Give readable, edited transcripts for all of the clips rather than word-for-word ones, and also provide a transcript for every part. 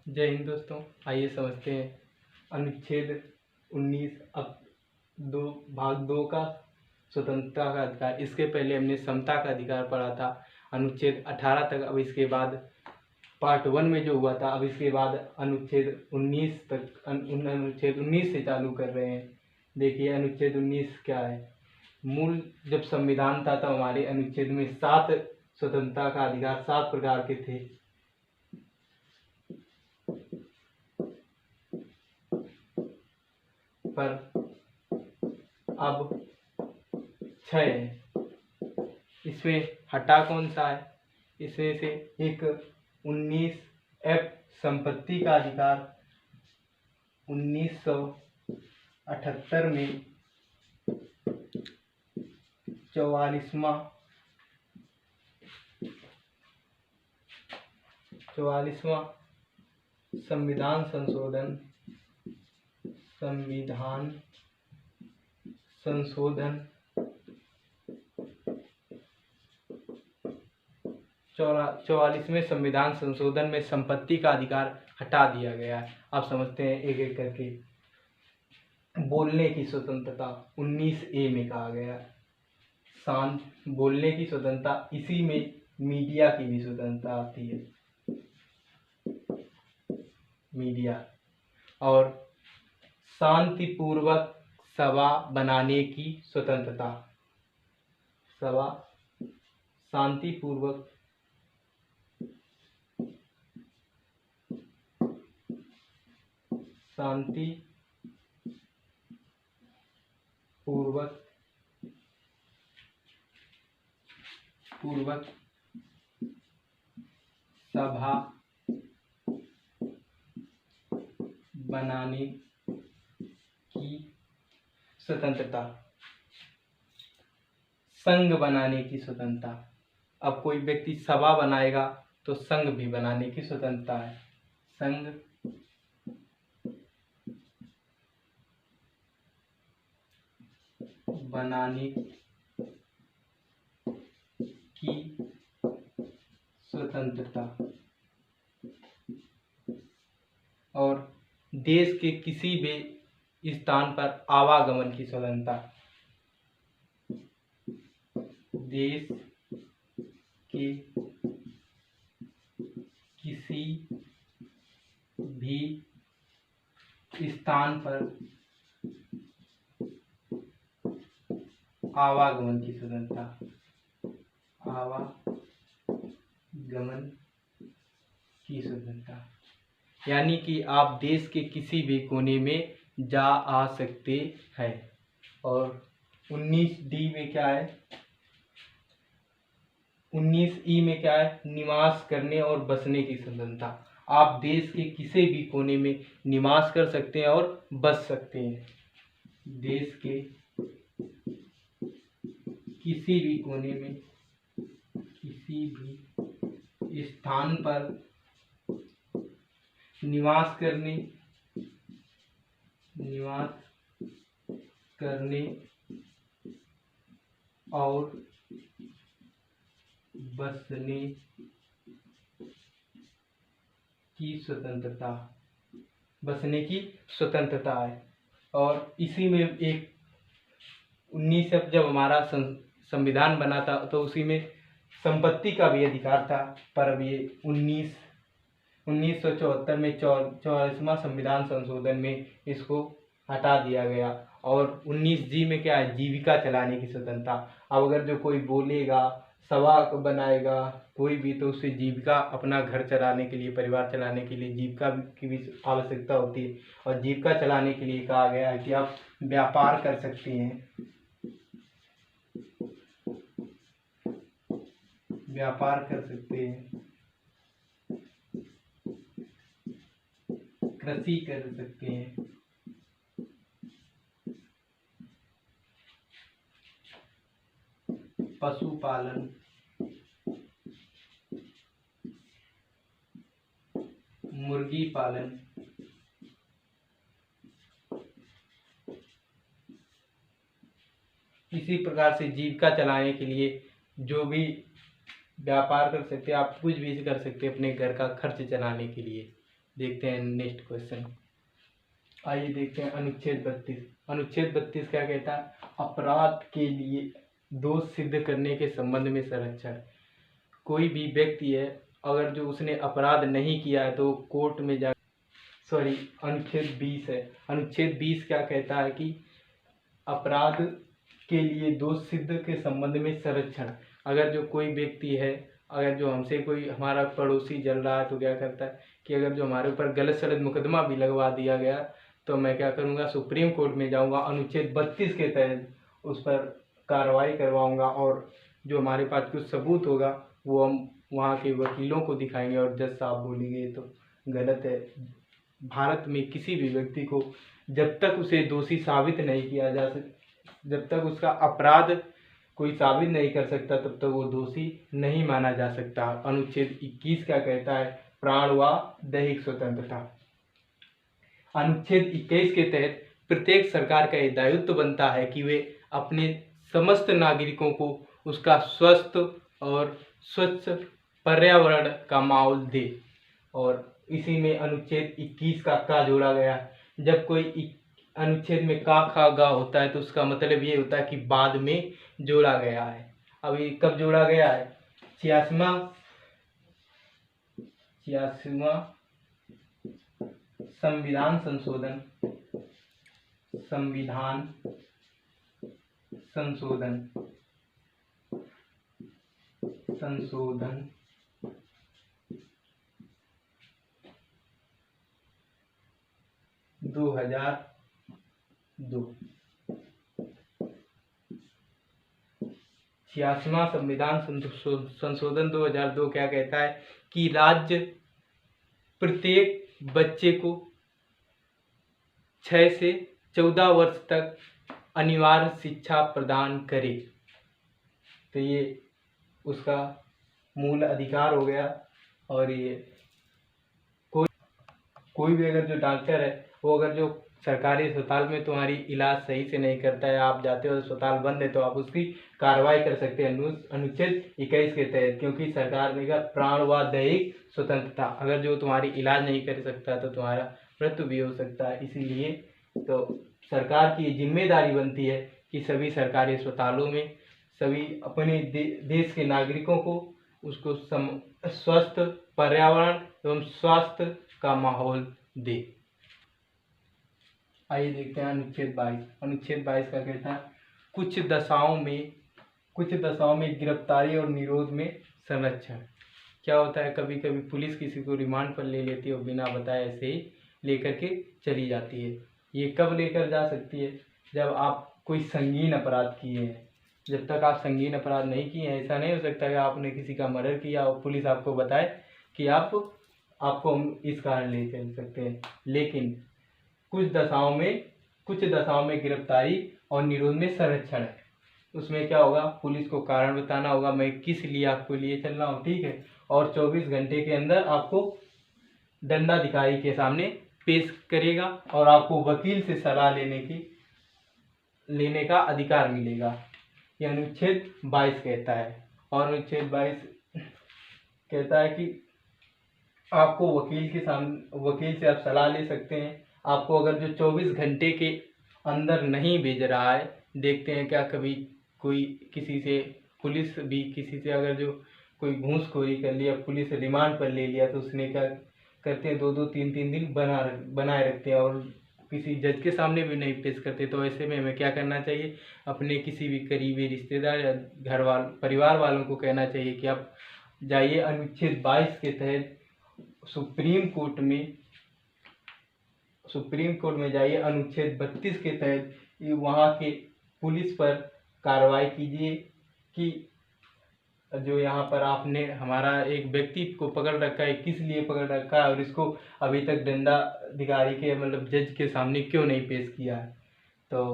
जय हिंद दोस्तों। आइए समझते हैं अनुच्छेद 19 अब भाग 2 का स्वतंत्रता का अधिकार। इसके पहले हमने समता का अधिकार पढ़ा था अनुच्छेद 18 तक। अब इसके बाद पार्ट 1 में जो हुआ था, अब इसके बाद अनुच्छेद 19 तक अनुच्छेद 19 से चालू कर रहे हैं। देखिए अनुच्छेद 19 क्या है। मूल जब संविधान था तब हमारे अनुच्छेद में 7 स्वतंत्रता का अधिकार 7 प्रकार के थे। पर अब 6 है। इसमें हटा कौन सा है? इसमें से एक 19F संपत्ति का अधिकार 1978 में 44वां संविधान संशोधन 44वें संविधान संशोधन में संपत्ति का अधिकार हटा दिया गया है। आप समझते हैं एक एक करके। बोलने की स्वतंत्रता 19A में कहा गया है। शांत बोलने की स्वतंत्रता, इसी में मीडिया की भी स्वतंत्रता आती है। मीडिया और शांतिपूर्वक सभा बनाने की स्वतंत्रता। सभा शांतिपूर्वक सभा बनाने की स्वतंत्रता। संघ बनाने की स्वतंत्रता। अब कोई व्यक्ति सभा बनाएगा तो संघ भी बनाने की स्वतंत्रता है। संघ बनाने की स्वतंत्रता और देश के किसी भी स्थान पर आवागमन की स्वतंत्रता। देश के किसी भी स्थान पर आवागमन की स्वतंत्रता। आवागमन की स्वतंत्रता यानी कि आप देश के किसी भी कोने में जा आ सकते हैं। और 19D में क्या है? 19E में क्या है? निवास करने और बसने की स्वतंत्रता। आप देश के किसी भी कोने में निवास कर सकते हैं और बस सकते हैं। देश के किसी भी कोने में किसी भी स्थान पर निवास करने और बसने की स्वतंत्रता। बसने की स्वतंत्रता है। और इसी में एक 19 जब हमारा संविधान बना था तो उसी में संपत्ति का भी अधिकार था। पर अब ये 1974 में 44वां संविधान संशोधन में इसको हटा दिया गया। और 19G में क्या है? जीविका चलाने की स्वतंत्रता। अब अगर जो कोई बोलेगा, सभा बनाएगा कोई भी, तो उससे जीविका, अपना घर चलाने के लिए, परिवार चलाने के लिए जीविका की भी आवश्यकता होती है। और जीविका चलाने के लिए कहा गया है कि आप व्यापार कर सकते हैं, कृषि कर सकते हैं, पशुपालन, मुर्गी पालन, इसी प्रकार से जीविका चलाने के लिए जो भी व्यापार कर सकते हैं, आप कुछ भी कर सकते हैं अपने घर का खर्च चलाने के लिए। देखते हैं नेक्स्ट क्वेश्चन। आइए देखते हैं अनुच्छेद 32। अनुच्छेद 32 क्या कहता है? अपराध के लिए दोष सिद्ध करने के संबंध में संरक्षण। कोई भी व्यक्ति है, अगर जो उसने अपराध नहीं किया है तो कोर्ट में जा अनुच्छेद 20 है। अनुच्छेद 20 क्या कहता है कि अपराध के लिए दोष सिद्ध के संबंध में संरक्षण। अगर जो कोई व्यक्ति है, अगर जो हमसे कोई हमारा पड़ोसी जल रहा है तो क्या करता है कि अगर जो हमारे ऊपर गलत सलत मुकदमा भी लगवा दिया गया तो मैं क्या करूँगा, सुप्रीम कोर्ट में जाऊँगा, अनुच्छेद 32 के तहत उस पर कार्रवाई करवाऊँगा और जो हमारे पास कुछ सबूत होगा वो हम वहाँ के वकीलों को दिखाएंगे और जज साहब बोलेंगे तो गलत है। भारत में किसी भी व्यक्ति को जब तक उसे दोषी साबित नहीं किया जा जब तक उसका अपराध कोई साबित नहीं कर सकता तब तक वो दोषी नहीं माना जा सकता। अनुच्छेद 21 क्या कहता है? प्राण व दैहिक स्वतंत्रता। अनुच्छेद 21 के तहत प्रत्येक सरकार का ये दायित्व बनता है कि वे अपने समस्त नागरिकों को उसका स्वस्थ और स्वच्छ पर्यावरण का माहौल दे। और इसी में अनुच्छेद 21 का जोड़ा गया है। जब कोई अनुच्छेद में का खा गा होता है तो उसका मतलब ये होता है कि बाद में जोड़ा गया है। अभी कब जोड़ा गया है? 86वां संविधान संशोधन 2002। 86वां संविधान संशोधन 2002 क्या कहता है कि राज्य प्रत्येक बच्चे को 6 से 14 वर्ष तक अनिवार्य शिक्षा प्रदान करे। तो ये उसका मूल अधिकार हो गया। और ये कोई भी अगर जो डॉक्टर है वो अगर जो सरकारी अस्पताल में तुम्हारी इलाज सही से नहीं करता है, आप जाते हो अस्पताल बंद है, तो आप उसकी कार्रवाई कर सकते हैं अनुच्छेद 21 के तहत, क्योंकि सरकार ने कहा प्राण व दैहिक स्वतंत्रता। अगर जो तुम्हारी इलाज नहीं कर सकता तो तुम्हारा मृत्यु भी हो सकता है। इसीलिए तो सरकार की जिम्मेदारी बनती है कि सभी सरकारी अस्पतालों में सभी अपने देश के नागरिकों को उसको स्वस्थ पर्यावरण एवं स्वास्थ्य का माहौल दे। आइए देखते हैं अनुच्छेद 22। अनुच्छेद 22 का कहता है कुछ दशाओं में गिरफ्तारी और निरोध में संरक्षण। क्या होता है, कभी कभी पुलिस किसी को रिमांड पर ले लेती है और बिना बताए ऐसे ही लेकर के चली जाती है। ये कब लेकर जा सकती है? जब आप कोई संगीन अपराध किए हैं। जब तक आप संगीन अपराध नहीं किए हैं, ऐसा नहीं हो सकता कि आपने किसी का मर्डर किया और पुलिस आपको बताए कि आपको हम इस कारण ले चल सकते हैं। लेकिन कुछ दशाओं में गिरफ्तारी और निरोध में संरक्षण है। उसमें क्या होगा, पुलिस को कारण बताना होगा, मैं किस लिए आपको लिए चल रहा हूँ, ठीक है। और 24 घंटे के अंदर आपको दंडाधिकारी के सामने पेश करेगा और आपको वकील से सलाह लेने का अधिकार मिलेगा। यह अनुच्छेद 22 कहता है। और अनुच्छेद 22 कहता है कि आपको वकील से आप सलाह ले सकते हैं। आपको अगर जो 24 घंटे के अंदर नहीं भेज रहा है, देखते हैं क्या कभी कोई पुलिस भी किसी से अगर जो कोई घूसखोरी कर लिया, पुलिस रिमांड पर ले लिया, तो उसने क्या करते हैं 2-2 3-3 दिन बनाए रखते हैं और किसी जज के सामने भी नहीं पेश करते। तो ऐसे में हमें क्या करना चाहिए, अपने किसी भी करीबी रिश्तेदार या परिवार वालों को कहना चाहिए कि आप जाइए अनुच्छेद 22 के तहत सुप्रीम कोर्ट में जाइए, अनुच्छेद 32 के तहत वहाँ के पुलिस पर कार्रवाई कीजिए कि जो यहाँ पर आपने हमारा एक व्यक्ति को पकड़ रखा है, किस लिए पकड़ रखा है और इसको अभी तक दंडाधिकारी के मतलब जज के सामने क्यों नहीं पेश किया है। तो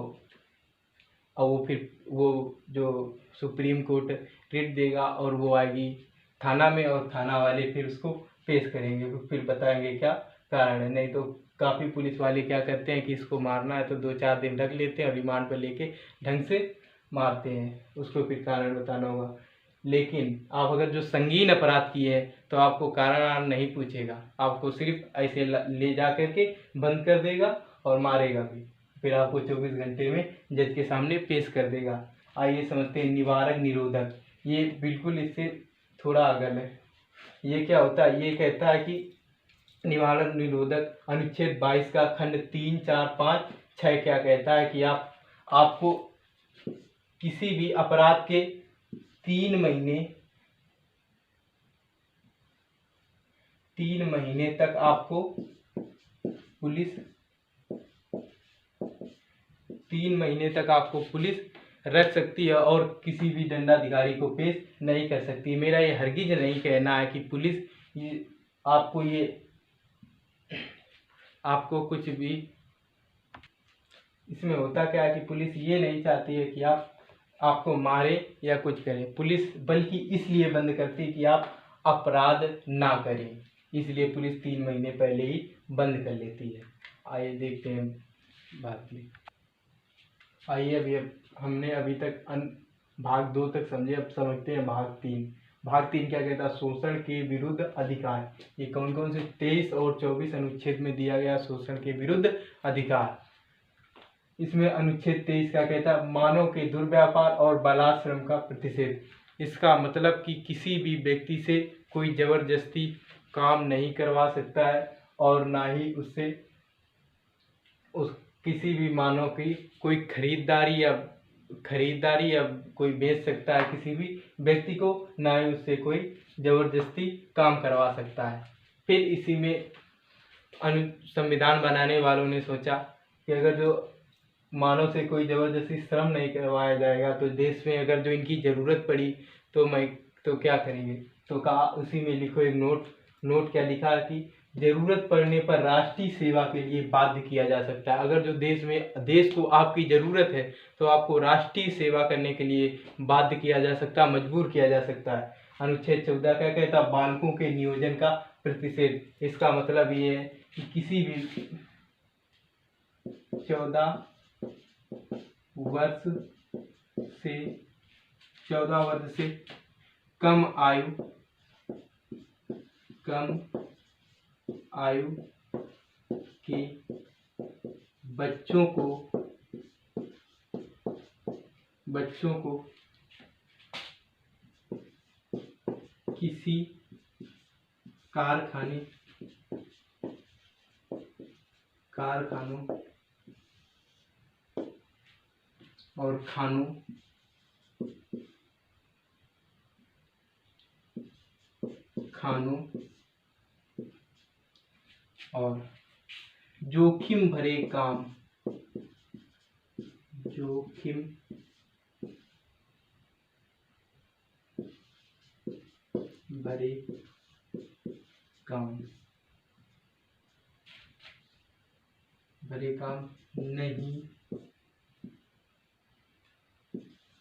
अब वो जो सुप्रीम कोर्ट रिट देगा और वो आएगी थाना में और थाना वाले फिर उसको पेश करेंगे, फिर बताएंगे क्या कारण है। नहीं तो काफ़ी पुलिस वाले क्या करते हैं कि इसको मारना है तो 2-4 दिन रख लेते हैं और रिमांड पर लेके ढंग से मारते हैं, उसको फिर कारण बताना होगा। लेकिन आप अगर जो संगीन अपराध किए हैं तो आपको कारण नहीं पूछेगा, आपको सिर्फ ऐसे ले जा करके बंद कर देगा और मारेगा भी, फिर आपको 24 घंटे में जज के सामने पेश कर देगा। आइए समझते हैं निवारक निरोधक। ये बिल्कुल इससे थोड़ा अलग है। ये क्या होता है, ये कहता है कि निवारक निरोधक अनुच्छेद 22 का खंड 3, 4, 5, 6 क्या कहता है कि आपको किसी भी अपराध के 3 महीने तक आपको पुलिस 3 महीने तक आपको पुलिस रख सकती है और किसी भी दंडाधिकारी को पेश नहीं कर सकती। मेरा ये हरगिज नहीं कहना है कि पुलिस आपको कुछ भी, इसमें होता क्या है कि पुलिस ये नहीं चाहती है कि आपको मारे या कुछ करे। पुलिस बल्कि इसलिए बंद करती है कि आप अपराध ना करें, इसलिए पुलिस 3 महीने पहले ही बंद कर लेती है। आइए देखते हैं बात में। आइए अभी हमने अभी तक भाग 2 तक समझे, अब समझते हैं भाग 3। भाग 3 क्या कहता है, शोषण के विरुद्ध अधिकार। ये कौन कौन से 23 और 24 अनुच्छेद में दिया गया शोषण के विरुद्ध अधिकार। इसमें अनुच्छेद 23 क्या कहता है, मानव के दुर्व्यापार और बालाश्रम का प्रतिषेध। इसका मतलब कि किसी भी व्यक्ति से कोई जबरदस्ती काम नहीं करवा सकता है और ना ही उससे किसी भी मानव की कोई खरीदारी या कोई बेच सकता है किसी भी व्यक्ति को, ना ही उससे कोई जबरदस्ती काम करवा सकता है। फिर इसी में संविधान बनाने वालों ने सोचा कि अगर जो मानव से कोई जबरदस्ती श्रम नहीं करवाया जाएगा तो देश में अगर जो इनकी ज़रूरत पड़ी तो क्या करेंगे। तो कहा उसी में लिखो एक नोट क्या लिखा कि जरूरत पड़ने पर राष्ट्रीय सेवा के लिए बाध्य किया जा सकता है। अगर जो देश को आपकी ज़रूरत है तो आपको राष्ट्रीय सेवा करने के लिए बाध्य किया जा सकता है, मजबूर किया जा सकता है। अनुच्छेद 14 क्या कहता है, बालकों के नियोजन का प्रतिषेध। इसका मतलब ये है कि किसी भी 14 वर्ष से कम आयु के बच्चों को किसी कारखानों और खानों और जोखिम भरे काम नहीं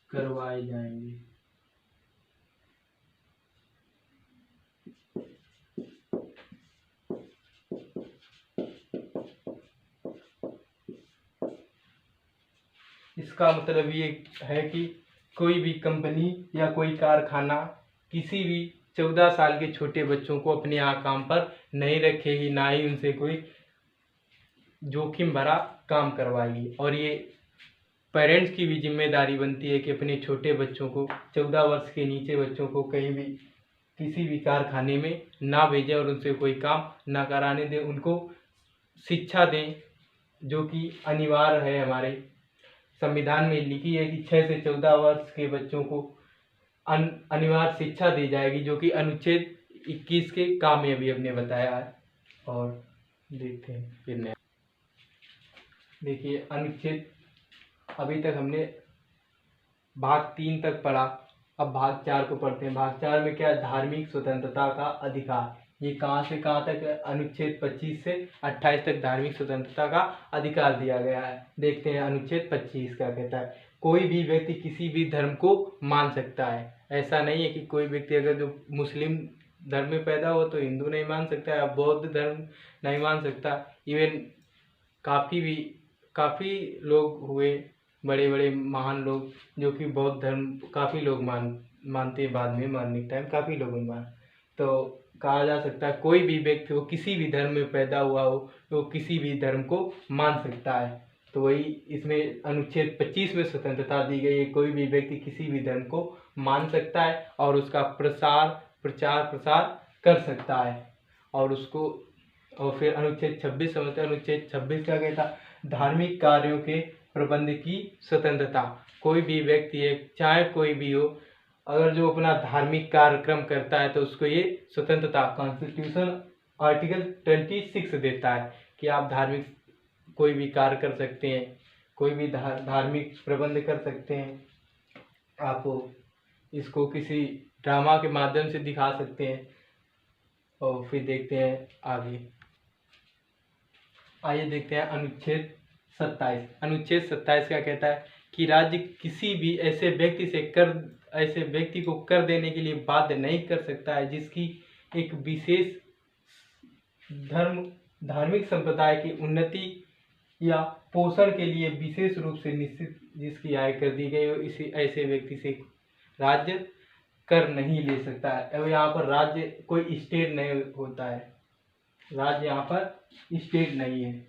करवाए जाएंगे। इसका मतलब ये है कि कोई भी कंपनी या कोई कारखाना किसी भी 14 साल के छोटे बच्चों को अपने यहाँ काम पर नहीं रखेगी, ना ही उनसे कोई जोखिम भरा काम करवाएगी। और ये पेरेंट्स की भी जिम्मेदारी बनती है कि अपने छोटे बच्चों को, 14 वर्ष के नीचे बच्चों को कहीं भी किसी भी कारखाने में ना भेजें और उनसे कोई काम ना कराने दें। उनको शिक्षा दें जो कि अनिवार्य है। हमारे संविधान में लिखी है कि 6 से 14 वर्ष के बच्चों को अनिवार्य शिक्षा दी जाएगी, जो कि अनुच्छेद 21 के काम में अभी हमने बताया है। और देखते हैं फिर नया। देखिए अनुच्छेद, अभी तक हमने भाग 3 तक पढ़ा, अब भाग 4 को पढ़ते हैं। भाग 4 में क्या है, धार्मिक स्वतंत्रता का अधिकार। ये कहाँ से कहाँ तक है, अनुच्छेद 25 से 28 तक धार्मिक स्वतंत्रता का अधिकार दिया गया है। देखते हैं अनुच्छेद 25 क्या कहता है, कोई भी व्यक्ति किसी भी धर्म को मान सकता है। ऐसा नहीं है कि कोई व्यक्ति अगर जो मुस्लिम धर्म में पैदा हो तो हिंदू नहीं मान सकता है, बौद्ध धर्म नहीं मान सकता। इवन काफ़ी लोग हुए, बड़े बड़े महान लोग, जो कि बौद्ध धर्म काफ़ी लोग मानते हैं, बाद में मरने के टाइम काफ़ी लोगों ने माना। तो कहा जा सकता है कोई भी व्यक्ति हो, किसी भी धर्म में पैदा हुआ हो, तो किसी भी धर्म को मान सकता है। तो वही इसमें अनुच्छेद 25 में स्वतंत्रता दी गई है, कोई भी व्यक्ति किसी भी धर्म को मान सकता है और उसका प्रचार प्रसार कर सकता है। और उसको, और फिर अनुच्छेद 26 समझते हैं। अनुच्छेद 26 क्या कहता? धार्मिक कार्यों के प्रबंध की स्वतंत्रता। कोई भी व्यक्ति है, चाहे कोई भी हो, अगर जो अपना धार्मिक कार्यक्रम करता है तो उसको ये स्वतंत्रता कॉन्स्टिट्यूशन आर्टिकल 26 देता है कि आप धार्मिक कोई भी कार्य कर सकते हैं, कोई भी धार्मिक प्रबंध कर सकते हैं। आप इसको किसी ड्रामा के माध्यम से दिखा सकते हैं। और फिर देखते हैं आगे। आइए देखते हैं अनुच्छेद 27। अनुच्छेद 27 क्या कहता है कि राज्य किसी भी ऐसे व्यक्ति को कर देने के लिए बाध्य नहीं कर सकता है जिसकी एक विशेष धार्मिक संप्रदाय की उन्नति या पोषण के लिए विशेष रूप से निश्चित जिसकी आय कर दी गई हो, इसी ऐसे व्यक्ति से राज्य कर नहीं ले सकता है। अब यहाँ पर राज्य कोई स्टेट नहीं होता है, राज्य यहाँ पर स्टेट नहीं है।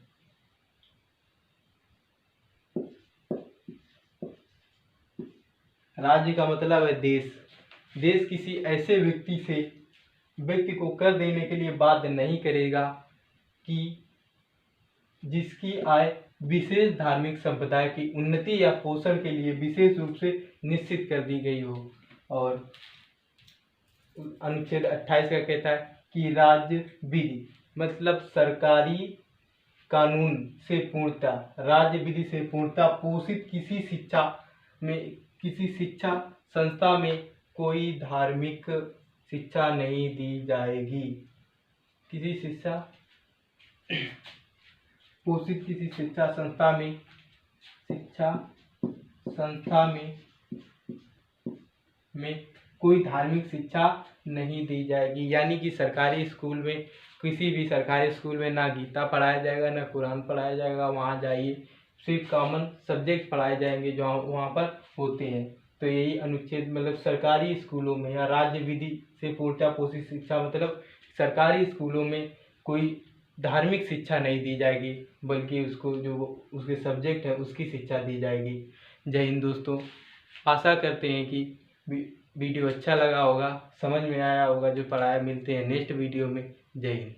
राज्य का मतलब है देश। देश किसी ऐसे व्यक्ति को कर देने के लिए बाध्य नहीं करेगा कि जिसकी आय विशेष धार्मिक संप्रदाय की उन्नति या पोषण के लिए विशेष रूप से निश्चित कर दी गई हो। और अनुच्छेद 28 का कहता है कि राज्य विधि मतलब सरकारी कानून से पूर्णता, राज्य विधि से पूर्णता पोषित किसी शिक्षा संस्था में कोई धार्मिक शिक्षा नहीं दी जाएगी। किसी शिक्षा संस्था में कोई धार्मिक शिक्षा नहीं दी जाएगी। यानी कि सरकारी स्कूल में, किसी भी सरकारी स्कूल में ना गीता पढ़ाया जाएगा, ना कुरान पढ़ाया जाएगा। वहाँ जाइए सिर्फ कॉमन सब्जेक्ट पढ़ाए जाएंगे जो वहाँ पर होते हैं। तो यही अनुच्छेद मतलब सरकारी स्कूलों में या राज्य विधि से पूर्णता पोषित शिक्षा मतलब सरकारी स्कूलों में कोई धार्मिक शिक्षा नहीं दी जाएगी, बल्कि उसको जो उसके सब्जेक्ट है उसकी शिक्षा दी जाएगी। जय हिंद दोस्तों। आशा करते हैं कि वीडियो अच्छा लगा होगा, समझ में आया होगा जो पढ़ाया। मिलते हैं नेक्स्ट वीडियो में। जय हिंद।